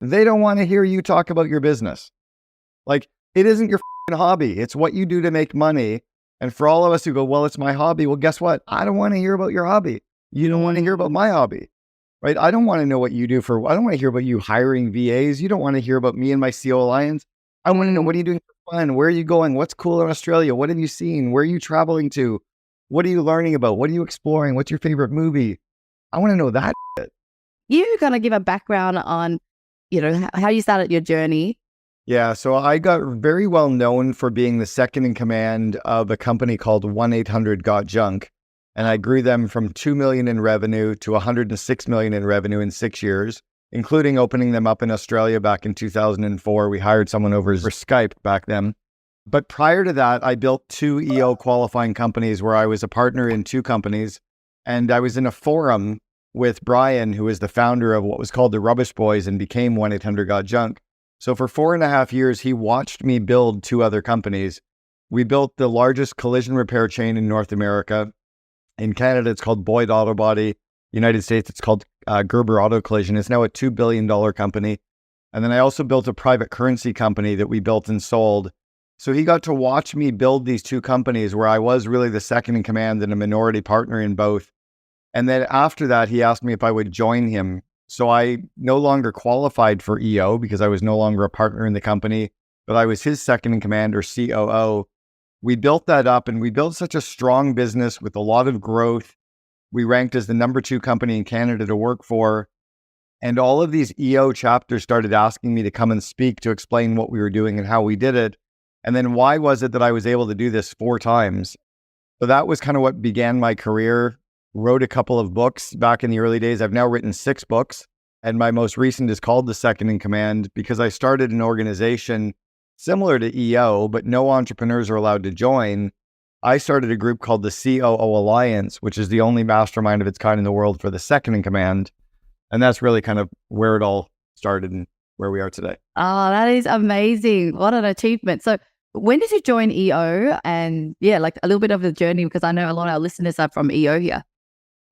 They don't want to hear you talk about your business. Like, it isn't your hobby. It's what you do to make money. And for all of us who go, well, it's my hobby. Well, guess what? I don't want to hear about your hobby. You don't want to hear about my hobby, right? I don't want to know what you do I don't want to hear about you hiring VAs. You don't want to hear about me and my COO Alliance. I want to know, what are you doing for fun? Where are you going? What's cool in Australia? What have you seen? Where are you traveling to? What are you learning about? What are you exploring? What's your favorite movie? I want to know that shit. You kind of give a background on, how you started your journey. Yeah, so I got very well known for being the second in command of a company called 1-800-GOT-JUNK. And I grew them from 2 million in revenue to 106 million in revenue in 6 years, including opening them up in Australia back in 2004. We hired someone over for Skype back then. But prior to that, I built 2 EO qualifying companies where I was a partner in 2 companies. And I was in a forum with Brian, who is the founder of what was called the Rubbish Boys and became 1-800-GOT-JUNK. So for 4.5 years, he watched me build 2 other companies. We built the largest collision repair chain in North America. In Canada, it's called Boyd Auto Body. United States, it's called Gerber Auto Collision. It's now a $2 billion company. And then I also built a private currency company that we built and sold. So he got to watch me build these 2 companies where I was really the second in command and a minority partner in both. And then after that, he asked me if I would join him. So I no longer qualified for EO because I was no longer a partner in the company, but I was his second in command, or COO. We built that up, and we built such a strong business with a lot of growth. We ranked as the number 2 company in Canada to work for. And all of these EO chapters started asking me to come and speak to explain what we were doing and how we did it. And then why was it that I was able to do this 4 times? So that was kind of what began my career. Wrote a couple of books back in the early days. I've now written 6 books, and my most recent is called The Second in Command because I started an organization similar to EO, but no entrepreneurs are allowed to join. I started a group called the COO Alliance, which is the only mastermind of its kind in the world for the second in command. And that's really kind of where it all started and where we are today. Oh, that is amazing. What an achievement. So when did you join EO? And like a little bit of the journey, because I know a lot of our listeners are from EO here.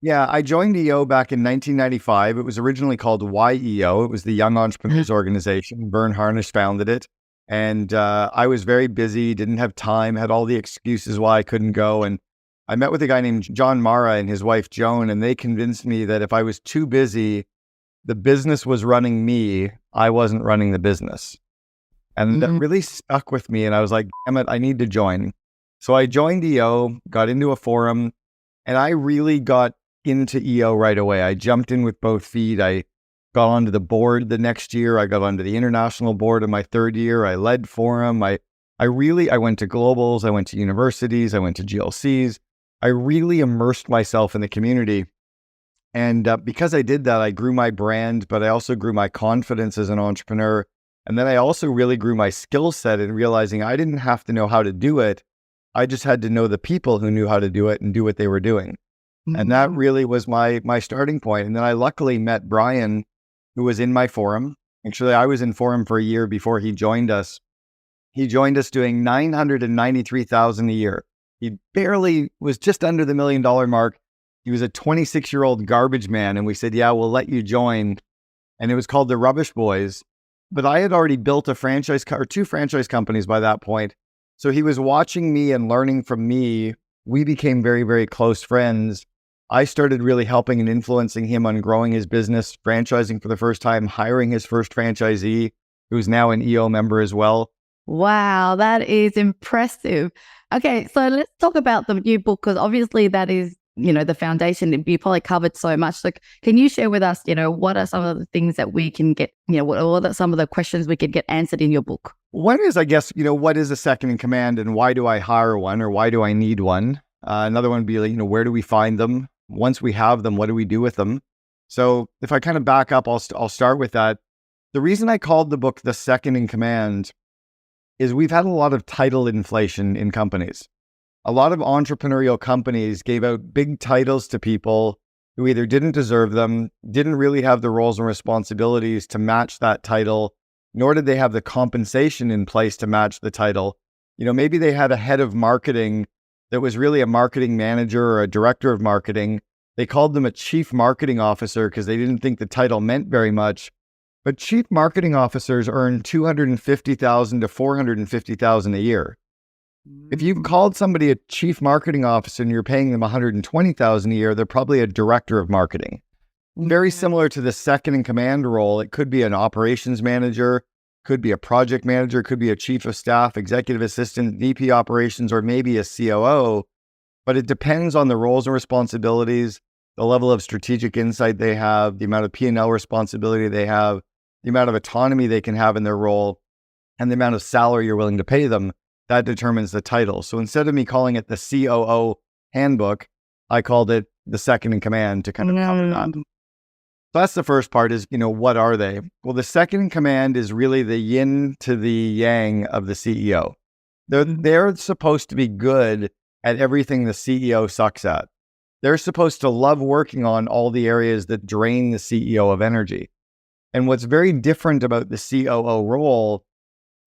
Yeah, I joined EO back in 1995. It was originally called YEO. It was the Young Entrepreneurs Organization. Vern Harnish founded it. And I was very busy, didn't have time, had all the excuses why I couldn't go. And I met with a guy named John Mara and his wife, Joan, and they convinced me that if I was too busy, the business was running me. I wasn't running the business. And that really stuck with me. And I was like, damn it, I need to join. So I joined EO, got into a forum, and I really got into EO right away. I jumped in with both feet. I got onto the board the next year. I got onto the international board in my 3rd year. I led forum. I went to globals. I went to universities. I went to GLCs. I really immersed myself in the community. And because I did that, I grew my brand, but I also grew my confidence as an entrepreneur. And then I also really grew my skill set in realizing I didn't have to know how to do it. I just had to know the people who knew how to do it and do what they were doing. And that really was my starting point. And then I luckily met Brian, who was in my forum. Actually, I was in forum for a year before he joined us. He joined us doing $993,000 a year. He barely was just under the $1 million mark. He was a 26-year-old garbage man. And we said, yeah, we'll let you join. And it was called the Rubbish Boys. But I had already built a franchise or 2 franchise companies by that point. So he was watching me and learning from me. We became very, very close friends. I started really helping and influencing him on growing his business, franchising for the first time, hiring his first franchisee, who's now an EO member as well. Wow, that is impressive. Okay, so let's talk about the new book, because obviously that is, the foundation. You probably covered so much. So can you share with us, what are some of the things that we can get, what are some of the questions we could get answered in your book? One is, I guess, what is a second in command and why do I hire one, or why do I need one? Another one would be like, where do we find them? Once we have them, what do we do with them? So if I kind of back up, I'll start with that. The reason I called the book The Second in Command is we've had a lot of title inflation in companies. A lot of entrepreneurial companies gave out big titles to people who either didn't deserve them, didn't really have the roles and responsibilities to match that title, nor did they have the compensation in place to match the title. Maybe they had a head of marketing that was really a marketing manager or a director of marketing. They called them a chief marketing officer because they didn't think the title meant very much. But chief marketing officers earn $250,000 to $450,000 a year. If you've called somebody a chief marketing officer and you're paying them $120,000 a year, they're probably a director of marketing. Very similar to the second in command role. It could be an operations manager, could be a project manager, could be a chief of staff, executive assistant, VP operations, or maybe a COO. But it depends on the roles and responsibilities, the level of strategic insight they have, the amount of P&L responsibility they have, the amount of autonomy they can have in their role, and the amount of salary you're willing to pay them. That determines the title. So instead of me calling it the COO handbook, I called it the second in command to kind of cover that. So that's the first part is, what are they? Well, the second in command is really the yin to the yang of the CEO. They're supposed to be good at everything the CEO sucks at. They're supposed to love working on all the areas that drain the CEO of energy. And what's very different about the COO role,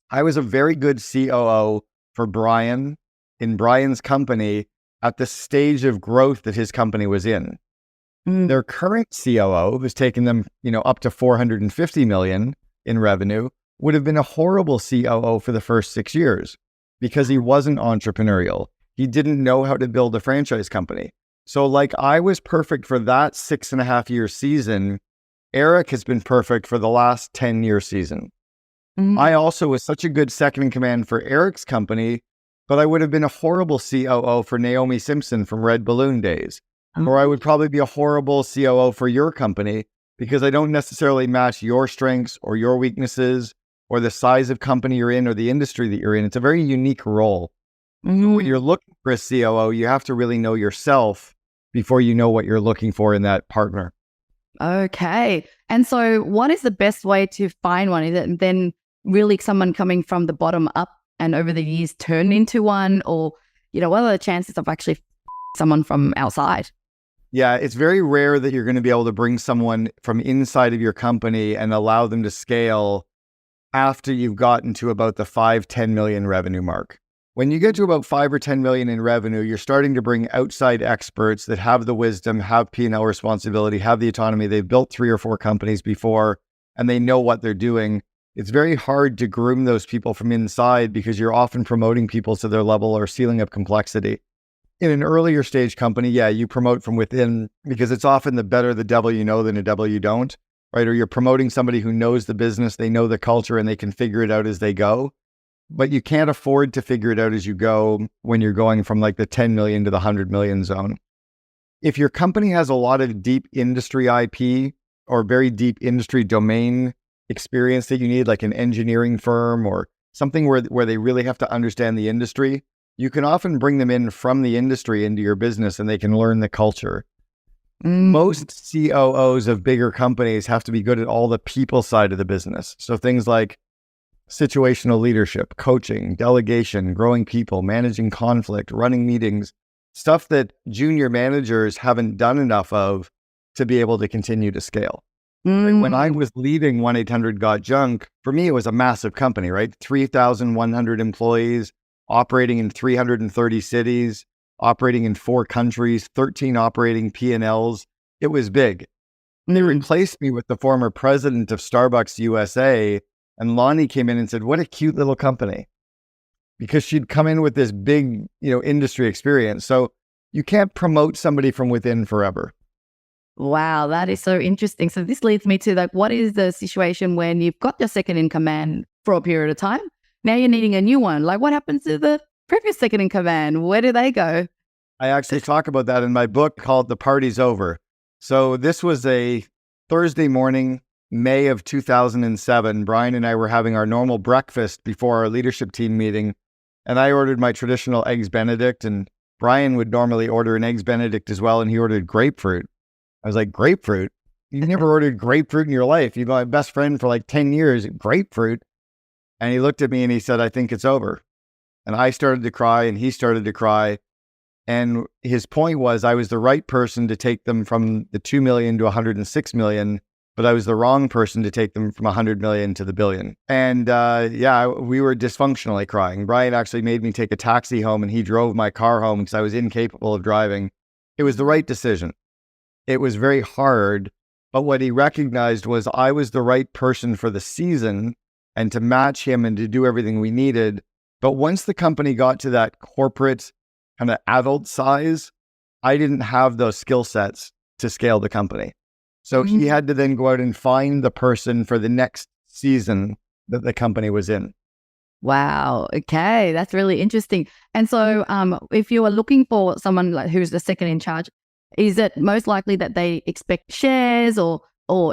I was a very good COO for Brian in Brian's company at the stage of growth that his company was in. Their current COO, who's taken them, up to $450 million in revenue, would have been a horrible COO for the first 6 years because he wasn't entrepreneurial. He didn't know how to build a franchise company. So like I was perfect for that 6.5-year season, Eric has been perfect for the last 10-year season. I also was such a good second in command for Eric's company, but I would have been a horrible COO for Naomi Simpson from Red Balloon days. Or I would probably be a horrible COO for your company because I don't necessarily match your strengths or your weaknesses or the size of company you're in or the industry that you're in. It's a very unique role. When you're looking for a COO, you have to really know yourself before you know what you're looking for in that partner. Okay. And so what is the best way to find one? Is it then really someone coming from the bottom up and over the years turned into one? Or, what are the chances of actually someone from outside? Yeah, it's very rare that you're going to be able to bring someone from inside of your company and allow them to scale after you've gotten to about the 5-10 million revenue mark. When you get to about 5 or 10 million in revenue, you're starting to bring outside experts that have the wisdom, have P&L responsibility, have the autonomy. They've built 3 or 4 companies before, and they know what they're doing. It's very hard to groom those people from inside because you're often promoting people to their level or ceiling of complexity. In an earlier stage company, you promote from within because it's often the better the devil you know than a devil you don't, right? Or you're promoting somebody who knows the business, they know the culture, and they can figure it out as they go. But you can't afford to figure it out as you go when you're going from like the 10 million to the 100 million zone. If your company has a lot of deep industry IP or very deep industry domain experience that you need, like an engineering firm or something where they really have to understand the industry, you can often bring them in from the industry into your business and they can learn the culture. Most COOs of bigger companies have to be good at all the people side of the business. So things like situational leadership, coaching, delegation, growing people, managing conflict, running meetings, stuff that junior managers haven't done enough of to be able to continue to scale. When I was leading 1-800-GOT-JUNK, for me, it was a massive company, right? 3,100 employees, operating in 330 cities, operating in 4 countries, 13 operating P&Ls. It was big. And they replaced me with the former president of Starbucks USA. And Lonnie came in and said, what a cute little company. Because she'd come in with this big, industry experience. So you can't promote somebody from within forever. Wow, that is so interesting. So this leads me to what is the situation when you've got your second in command for a period of time? Now you're needing a new one. What happens to the previous second in command? Where do they go? I actually talk about that in my book called The Party's Over. So this was a Thursday morning, May of 2007. Brian and I were having our normal breakfast before our leadership team meeting. And I ordered my traditional Eggs Benedict. And Brian would normally order an Eggs Benedict as well. And he ordered grapefruit. I was like, grapefruit? You've never ordered grapefruit in your life. You've been my best friend for 10 years. Grapefruit? And he looked at me and he said, I think it's over. And I started to cry and he started to cry. And his point was I was the right person to take them from the 2 million to 106 million, but I was the wrong person to take them from 100 million to the billion. And we were dysfunctionally crying. Brian actually made me take a taxi home and he drove my car home because I was incapable of driving. It was the right decision. It was very hard, But what he recognized was I was the right person for the season and to match him and to do everything we needed. But once the company got to that corporate kind of adult size, I didn't have those skill sets to scale the company. So he had to then go out and find the person for the next season that the company was in. Wow. Okay. That's really interesting. And so if you are looking for someone like who's the second in charge, is it most likely that they expect shares or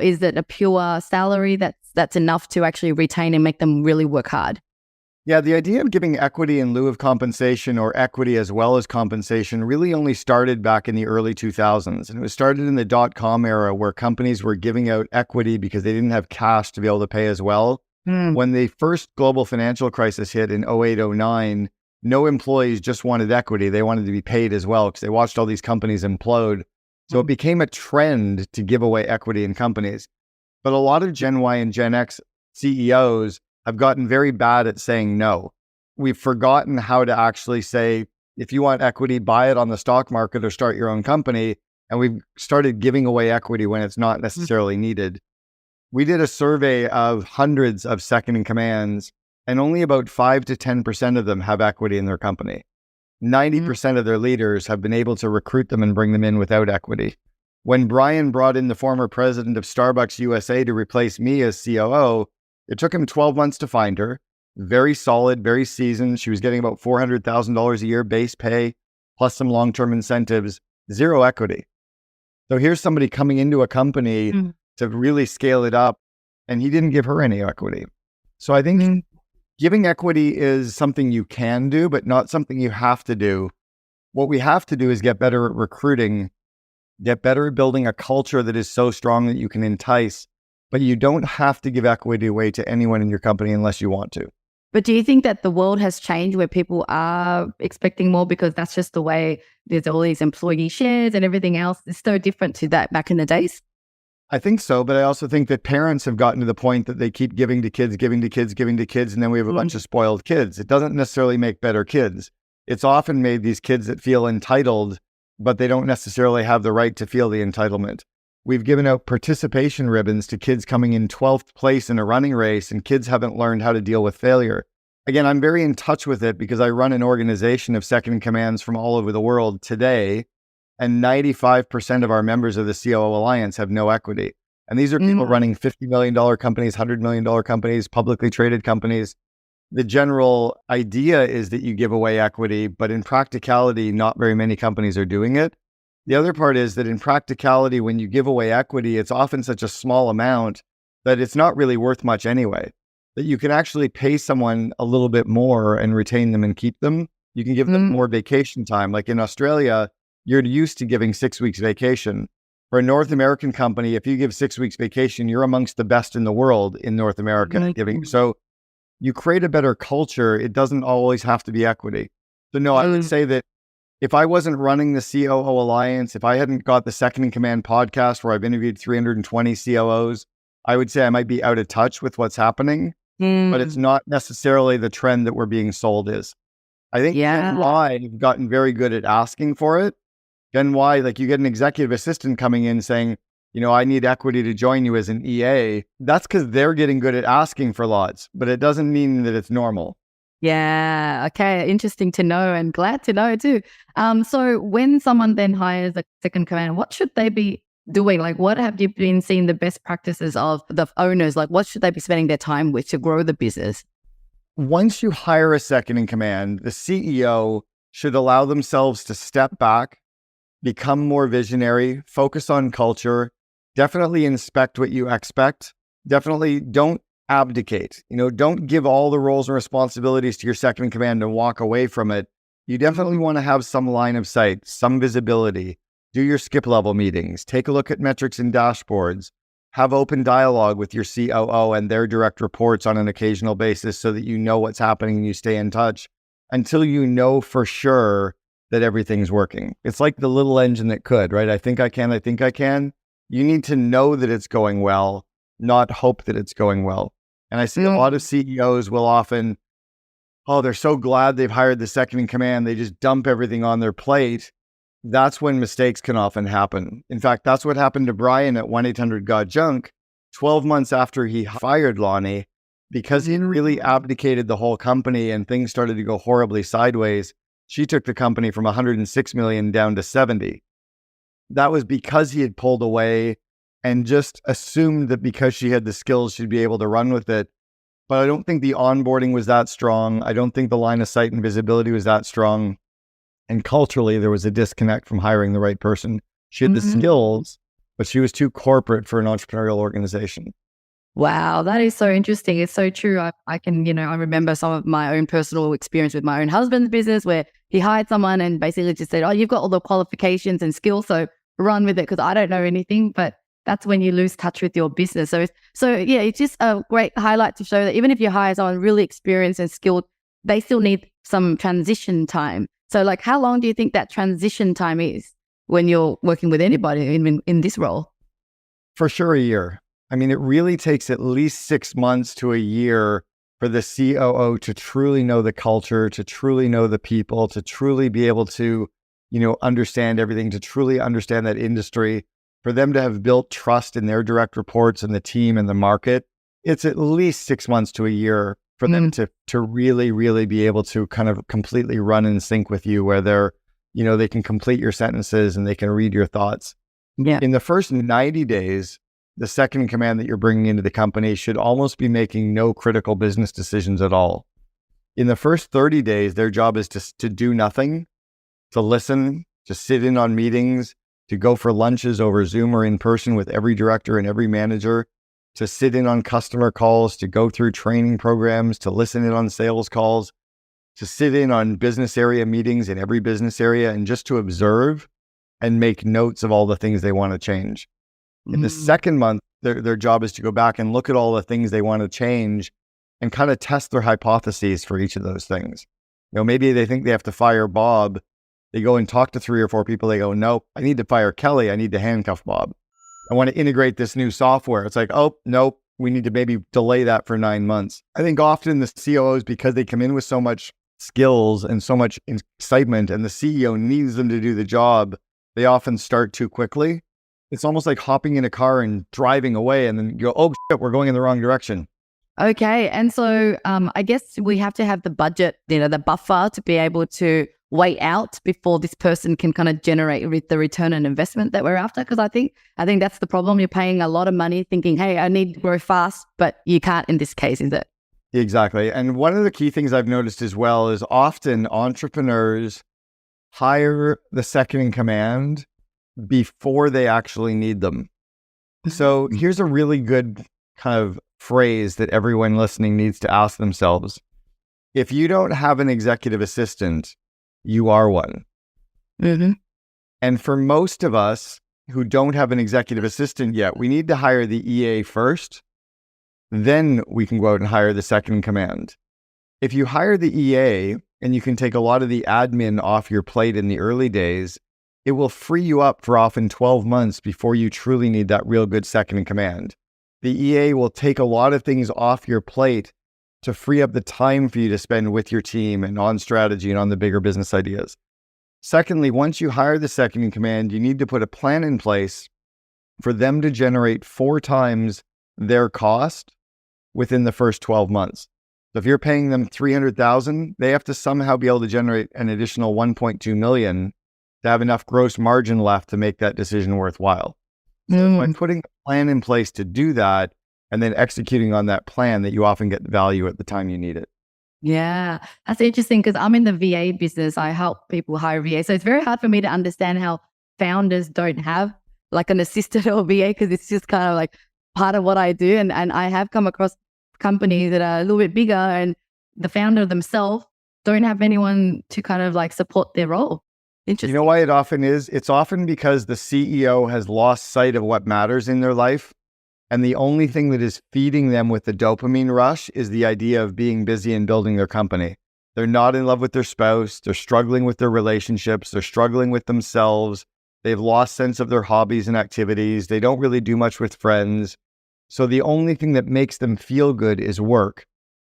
is it a pure salary that's enough to actually retain and make them really work hard? Yeah, the idea of giving equity in lieu of compensation or equity as well as compensation really only started back in the early 2000s. And it was started in the dot-com era where companies were giving out equity because they didn't have cash to be able to pay as well. When the first global financial crisis hit in 08, 09, no employees just wanted equity. They wanted to be paid as well because they watched all these companies implode. So it became a trend to give away equity in companies. But a lot of Gen Y and Gen X CEOs have gotten very bad at saying no. We've forgotten how to actually say, if you want equity, buy it on the stock market or start your own company. And we've started giving away equity when it's not necessarily needed. We did a survey of hundreds of second in commands, and only about 5 to 10% of them have equity in their company. 90% of their leaders have been able to recruit them and bring them in without equity. When Brian brought in the former president of Starbucks USA to replace me as COO, it took him 12 months to find her. Very solid, very seasoned. She was getting about $400,000 a year base pay, plus some long-term incentives, zero equity. So here's somebody coming into a company to really scale it up, and he didn't give her any equity. So I think giving equity is something you can do, but not something you have to do. What we have to do is get better at recruiting, get better at building a culture that is so strong that you can entice, but you don't have to give equity away to anyone in your company unless you want to. But do you think that the world has changed where people are expecting more because that's just the way there's all these employee shares and everything else? It's so different to that back in the days. I think so, but I also think that parents have gotten to the point that they keep giving to kids, giving to kids, giving to kids, and then we have a bunch of spoiled kids. It doesn't necessarily make better kids. It's often made these kids that feel entitled, but they don't necessarily have the right to feel the entitlement. We've given out participation ribbons to kids coming in 12th place in a running race, and kids haven't learned how to deal with failure. Again, I'm very in touch with it because I run an organization of second in commands from all over the world today, and 95% of our members of the COO Alliance have no equity. And these are people running $50 million companies, $100 million companies, publicly traded companies. The general idea is that you give away equity, but in practicality, not very many companies are doing it. The other part is that in practicality, when you give away equity, it's often such a small amount that it's not really worth much anyway, that you can actually pay someone a little bit more and retain them and keep them. You can give them more vacation time. Like in Australia, you're used to giving 6 weeks vacation. For a North American company, if you give 6 weeks vacation, you're amongst the best in the world in North America giving. So you create a better culture. It doesn't always have to be equity. So no, I would say that if I wasn't running the COO Alliance, if I hadn't got the Second in Command podcast where I've interviewed 320 COOs, I would say I might be out of touch with what's happening, but it's not necessarily the trend that we're being sold is. I think Gen Y have gotten very good at asking for it. Gen Y, like you get an executive assistant coming in saying, you know, I need equity to join you as an EA. That's because they're getting good at asking for lots, but it doesn't mean that it's normal. Yeah. Okay. Interesting to know and glad to know too. So when someone then hires a second command, what should they be doing? Like, what have you been seeing the best practices of the owners? Like, what should they be spending their time with to grow the business? Once you hire a second in command, the CEO should allow themselves to step back, become more visionary, focus on culture, definitely inspect what you expect. Definitely don't abdicate. You know, don't give all the roles and responsibilities to your second in command and walk away from it. You definitely want to have some line of sight, some visibility. Do your skip level meetings. Take a look at metrics and dashboards. Have open dialogue with your COO and their direct reports on an occasional basis so that you know what's happening and you stay in touch until you know for sure that everything's working. It's like the little engine that could, right? I think I can. You need to know that it's going well, not hope that it's going well. And I see a lot of CEOs will often, they're so glad they've hired the second in command. They just dump everything on their plate. that's when mistakes can often happen. In fact, that's what happened to Brian at 1-800-GOT-JUNK 12 months after he fired Lonnie, because he really abdicated the whole company and things started to go horribly sideways. She took the company from 106 million down to 70. That was because he had pulled away and just assumed that because she had the skills, she'd be able to run with it. But I don't think the onboarding was that strong. I don't think the line of sight and visibility was that strong. And culturally, there was a disconnect from hiring the right person. She had the skills, but she was too corporate for an entrepreneurial organization. Wow, that is so interesting. It's so true. I can, I remember some of my own personal experience with my own husband's business where he hired someone and basically just said, oh, you've got all the qualifications and skills, so run with it because I don't know anything. But that's when you lose touch with your business. So yeah, it's just a great highlight to show that even if you hire someone really experienced and skilled, they still need some transition time. So like, how long do you think that transition time is when you're working with anybody in this role? For sure, a year. I mean, it really takes at least 6 months to a year for the COO to truly know the culture, to truly know the people, to truly be able to, understand everything, to truly understand that industry, for them to have built trust in their direct reports and the team and the market. It's at least 6 months to a year for them to really, really be able to kind of completely run in sync with you, where they're, they can complete your sentences and they can read your thoughts. Yeah. In the first 90 days, the second in command that you're bringing into the company should almost be making no critical business decisions at all. In the first 30 days, their job is to do nothing, to listen, to sit in on meetings, to go for lunches over Zoom or in person with every director and every manager, to sit in on customer calls, to go through training programs, to listen in on sales calls, to sit in on business area meetings in every business area, and just to observe and make notes of all the things they want to change. In the second month, their job is to go back and look at all the things they want to change and kind of test their hypotheses for each of those things. Maybe they think they have to fire Bob. They go and talk to 3 or 4 people. They go, nope, I need to fire Kelly. I need to handcuff Bob. I want to integrate this new software. It's like, oh, nope, we need to maybe delay that for 9 months. I think often the COOs, because they come in with so much skills and so much excitement and the CEO needs them to do the job, they often start too quickly. It's almost like hopping in a car and driving away and then you go, oh shit, we're going in the wrong direction. Okay. And so I guess we have to have the budget, the buffer to be able to wait out before this person can kind of generate the return on investment that we're after. Because I think that's the problem. You're paying a lot of money thinking, hey, I need to grow fast, but you can't in this case, is it? Exactly. And one of the key things I've noticed as well is often entrepreneurs hire the second in command before they actually need them. So here's a really good kind of phrase that everyone listening needs to ask themselves. If you don't have an executive assistant, you are one. And for most of us who don't have an executive assistant yet, we need to hire the EA first. Then we can go out and hire the second in command. If you hire the EA and you can take a lot of the admin off your plate in the early days, it will free you up for often 12 months before you truly need that real good second in command. The EA will take a lot of things off your plate to free up the time for you to spend with your team and on strategy and on the bigger business ideas. Secondly, once you hire the second in command, you need to put a plan in place for them to generate 4 times their cost within the first 12 months. So if you're paying them $300,000, they have to somehow be able to generate an additional $1.2 million to have enough gross margin left to make that decision worthwhile. So by putting a plan in place to do that and then executing on that plan, that you often get value at the time you need it. Yeah, that's interesting because I'm in the VA business. I help people hire VA. So it's very hard for me to understand how founders don't have like an assistant or VA because it's just kind of like part of what I do. And I have come across companies that are a little bit bigger and the founder themselves don't have anyone to kind of like support their role. Interesting. You know why it often is? It's often because the CEO has lost sight of what matters in their life. And the only thing that is feeding them with the dopamine rush is the idea of being busy and building their company. They're not in love with their spouse. They're struggling with their relationships. They're struggling with themselves. They've lost sense of their hobbies and activities. They don't really do much with friends. So the only thing that makes them feel good is work.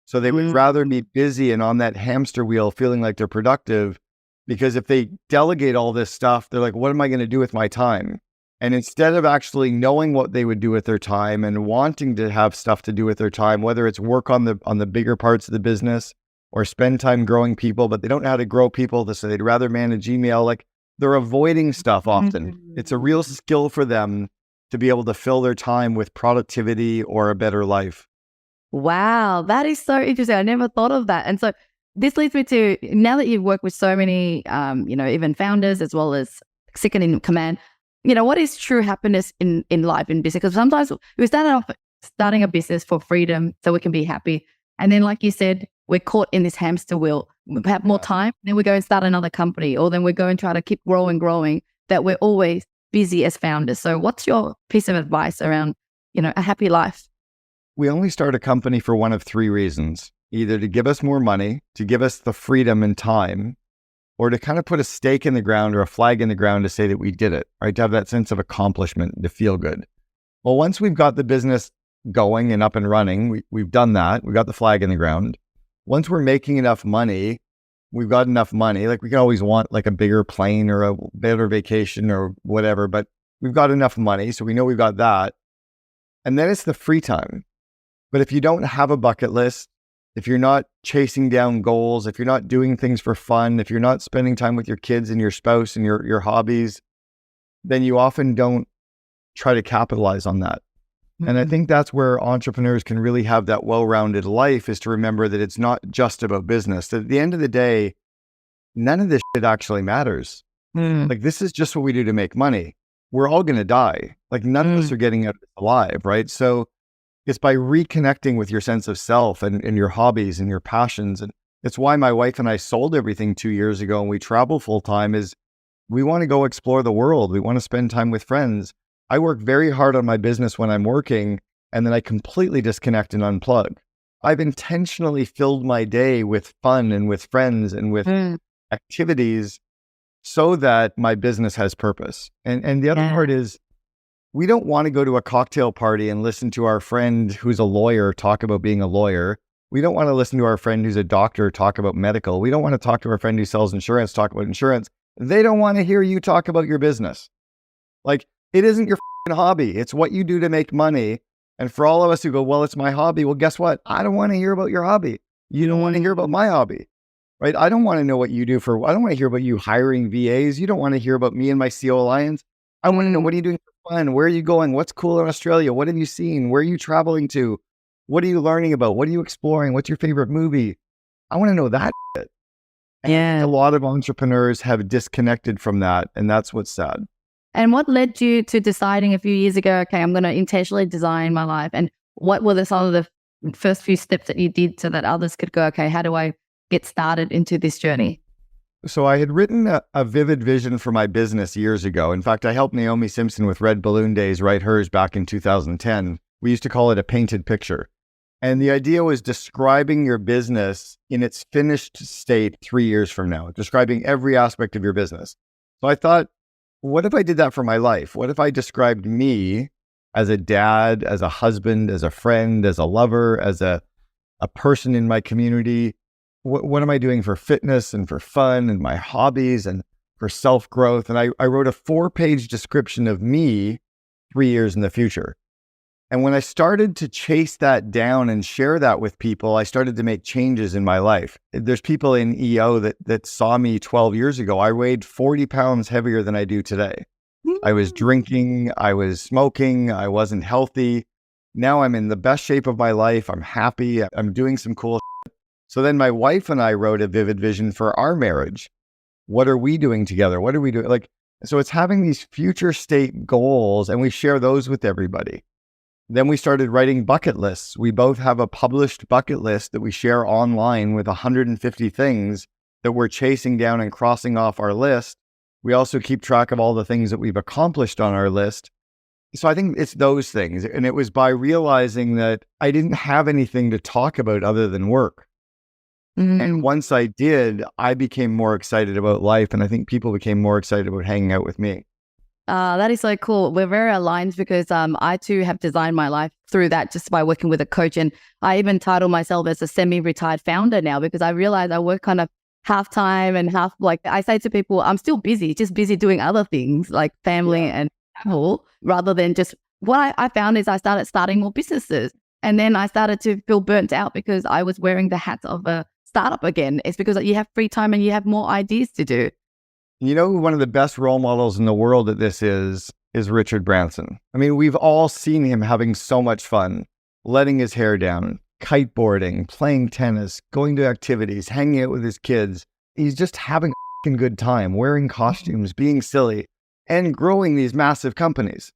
So they would rather be busy and on that hamster wheel feeling like they're productive, Because if they delegate all this stuff, they're like, what am I going to do with my time? And instead of actually knowing what they would do with their time and wanting to have stuff to do with their time, whether it's work on the bigger parts of the business or spend time growing people, but they don't know how to grow people, so they'd rather manage email. Like, they're avoiding stuff often. It's a real skill for them to be able to fill their time with productivity or a better life. Wow, that is so interesting. I never thought of that. And so this leads me to, now that you've worked with so many, even founders as well as second in command, what is true happiness in life, in business? Because sometimes we started off starting a business for freedom so we can be happy. And then, like you said, we're caught in this hamster wheel. We have more time, then we go and start another company, or then we go and try to keep growing, that we're always busy as founders. So what's your piece of advice around, a happy life? We only start a company for one of three reasons: either to give us more money, to give us the freedom and time, or to kind of put a stake in the ground or a flag in the ground to say that we did it, right? To have that sense of accomplishment, to feel good. Well, once we've got the business going and up and running, we've done that. We've got the flag in the ground. Once we're making enough money, we've got enough money. Like, we can always want like a bigger plane or a better vacation or whatever, but we've got enough money. So we know we've got that. And then it's the free time. But if you don't have a bucket list, if you're not chasing down goals, if you're not doing things for fun, if you're not spending time with your kids and your spouse and your hobbies, then you often don't try to capitalize on that. And I think that's where entrepreneurs can really have that well-rounded life, is to remember that it's not just about business. That at the end of the day, none of this shit actually matters. Like, this is just what we do to make money. We're all going to die. Like, none of us are getting out alive, right? So it's by reconnecting with your sense of self and your hobbies and your passions. And it's why my wife and I sold everything 2 years ago and we travel full time, is we want to go explore the world. We want to spend time with friends. I work very hard on my business when I'm working, and then I completely disconnect and unplug. I've intentionally filled my day with fun and with friends and with activities so that my business has purpose. And the other part is, we don't want to go to a cocktail party and listen to our friend who's a lawyer talk about being a lawyer. We don't want to listen to our friend who's a doctor talk about medical. We don't want to talk to our friend who sells insurance talk about insurance. They don't want to hear you talk about your business. Like, it isn't your hobby. It's what you do to make money. And for all of us who go, well, it's my hobby. Well, guess what? I don't want to hear about your hobby. You don't want to hear about my hobby, right? I don't want to know what you do I don't want to hear about you hiring VAs. You don't want to hear about me and my COO Alliance. I want to know, what are you doing for fun? Where are you going? What's cool in Australia? What have you seen? Where are you traveling to? What are you learning about? What are you exploring? What's your favorite movie? I want to know that shit. And a lot of entrepreneurs have disconnected from that. And that's what's sad. And what led you to deciding a few years ago, okay, I'm going to intentionally design my life? And what were some of the first few steps that you did so that others could go, okay, how do I get started into this journey? So I had written a vivid vision for my business years ago. In fact, I helped Naomi Simpson with Red Balloon Days write hers back in 2010. We used to call it a painted picture. And the idea was describing your business in its finished state 3 years from now, describing every aspect of your business. So I thought, what if I did that for my life? What if I described me as a dad, as a husband, as a friend, as a lover, as a person in my community? What am I doing for fitness and for fun and my hobbies and for self-growth? And I wrote a 4-page description of me 3 years in the future. And when I started to chase that down and share that with people, I started to make changes in my life. There's people in EO that saw me 12 years ago. I weighed 40 pounds heavier than I do today. I was drinking, I was smoking, I wasn't healthy. Now I'm in the best shape of my life. I'm happy. I'm doing some cool shit. So then my wife and I wrote a vivid vision for our marriage. What are we doing together? What are we doing? So it's having these future state goals, and we share those with everybody. Then we started writing bucket lists. We both have a published bucket list that we share online with 150 things that we're chasing down and crossing off our list. We also keep track of all the things that we've accomplished on our list. So I think it's those things. And it was by realizing that I didn't have anything to talk about other than work. And once I did, I became more excited about life. And I think people became more excited about hanging out with me. That is so cool. We're very aligned because I too have designed my life through that, just by working with a coach. And I even title myself as a semi-retired founder now, because I realize I work kind of half time and half, like I say to people, I'm still busy, just busy doing other things like family and travel, rather than just what I found is I starting more businesses. And then I started to feel burnt out because I was wearing the hat of a startup again. It's because you have free time and you have more ideas to do. You know who one of the best role models in the world at this is Richard Branson. I mean, we've all seen him having so much fun, letting his hair down, kiteboarding, playing tennis, going to activities, hanging out with his kids. He's just having a good time, wearing costumes, being silly, and growing these massive companies.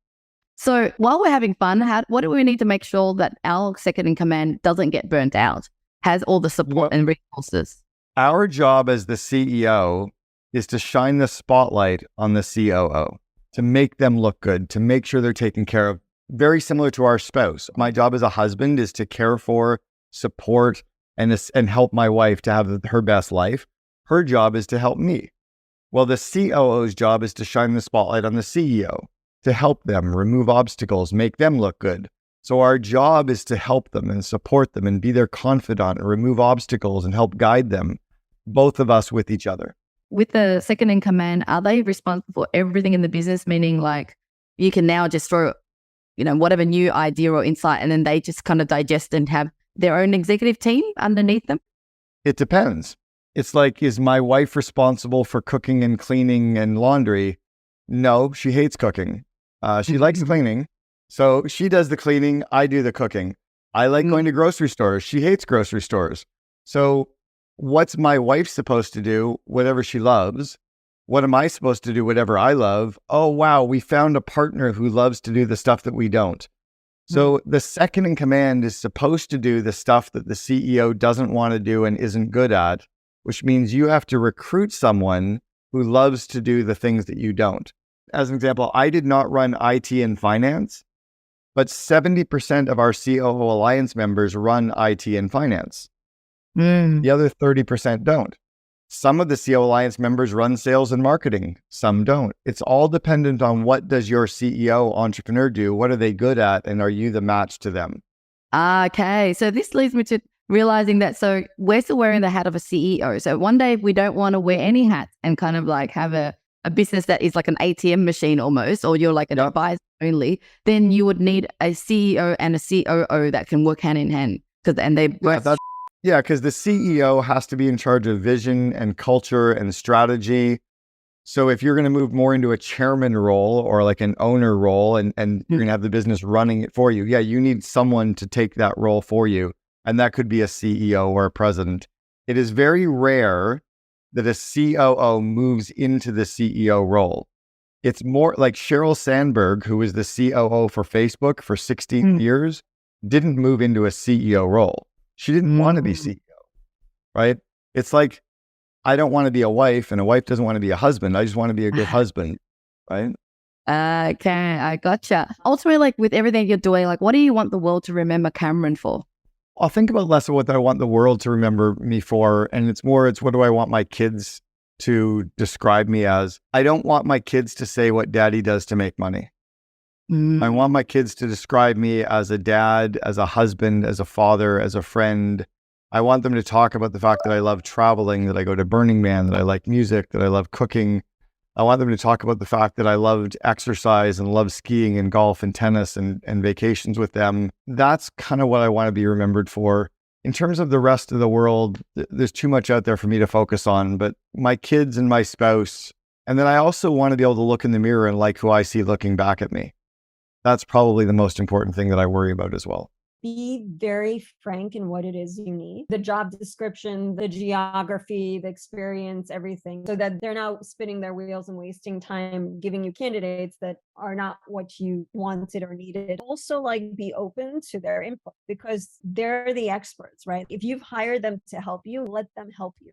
So while we're having fun, what do we need to make sure that our second in command doesn't get burnt out, has all the support and resources? Our job as the CEO is to shine the spotlight on the COO, to make them look good, to make sure they're taken care of. Very similar to our spouse. My job as a husband is to care for, support, and help my wife to have her best life. Her job is to help me. Well, the COO's job is to shine the spotlight on the CEO, to help them, remove obstacles, make them look good. So our job is to help them and support them and be their confidant and remove obstacles and help guide them, both of us with each other. With the second in command, are they responsible for everything in the business? Meaning like you can now just throw, whatever new idea or insight, and then they just kind of digest and have their own executive team underneath them? It depends. It's like, is my wife responsible for cooking and cleaning and laundry? No, she hates cooking. She likes cleaning. So she does the cleaning, I do the cooking. I like going to grocery stores. She hates grocery stores. So what's my wife supposed to do? Whatever she loves. What am I supposed to do? Whatever I love. Oh, wow, we found a partner who loves to do the stuff that we don't. So the second in command is supposed to do the stuff that the CEO doesn't want to do and isn't good at, which means you have to recruit someone who loves to do the things that you don't. As an example, I did not run IT and finance, but 70% of our COO Alliance members run IT and finance. The other 30% don't. Some of the COO Alliance members run sales and marketing. Some don't. It's all dependent on what does your CEO entrepreneur do? What are they good at? And are you the match to them? Okay. So this leads me to realizing that, so we're still wearing the hat of a CEO. So one day if we don't want to wear any hats and kind of like have a business that is like an ATM machine almost, or you're like an advisor only, then you would need a CEO and a COO that can work hand in hand. And they both... Yeah, because the CEO has to be in charge of vision and culture and strategy. So if you're going to move more into a chairman role or like an owner role and you're going to have the business running it for you, you need someone to take that role for you. And that could be a CEO or a president. It is very rare that a COO moves into the CEO role. It's more like Sheryl Sandberg, who was the COO for Facebook for 16 years, didn't move into a CEO role. She didn't want to be CEO, right? It's like, I don't want to be a wife and a wife doesn't want to be a husband. I just want to be a good husband, right? Okay, I gotcha. Ultimately, like with everything you're doing, like what do you want the world to remember Cameron for? I'll think about less of what I want the world to remember me for. And it's what do I want my kids to describe me as? I don't want my kids to say what daddy does to make money. I want my kids to describe me as a dad, as a husband, as a father, as a friend. I want them to talk about the fact that I love traveling, that I go to Burning Man, that I like music, that I love cooking. I want them to talk about the fact that I loved exercise and love skiing and golf and tennis and vacations with them. That's kind of what I want to be remembered for. In terms of the rest of the world, there's too much out there for me to focus on, but my kids and my spouse. And then I also want to be able to look in the mirror and like who I see looking back at me. That's probably the most important thing that I worry about as well. Be very frank in what it is you need. The job description, the geography, the experience, everything, so that they're not spinning their wheels and wasting time giving you candidates that are not what you wanted or needed. Also, like, be open to their input because they're the experts, right? If you've hired them to help you, let them help you.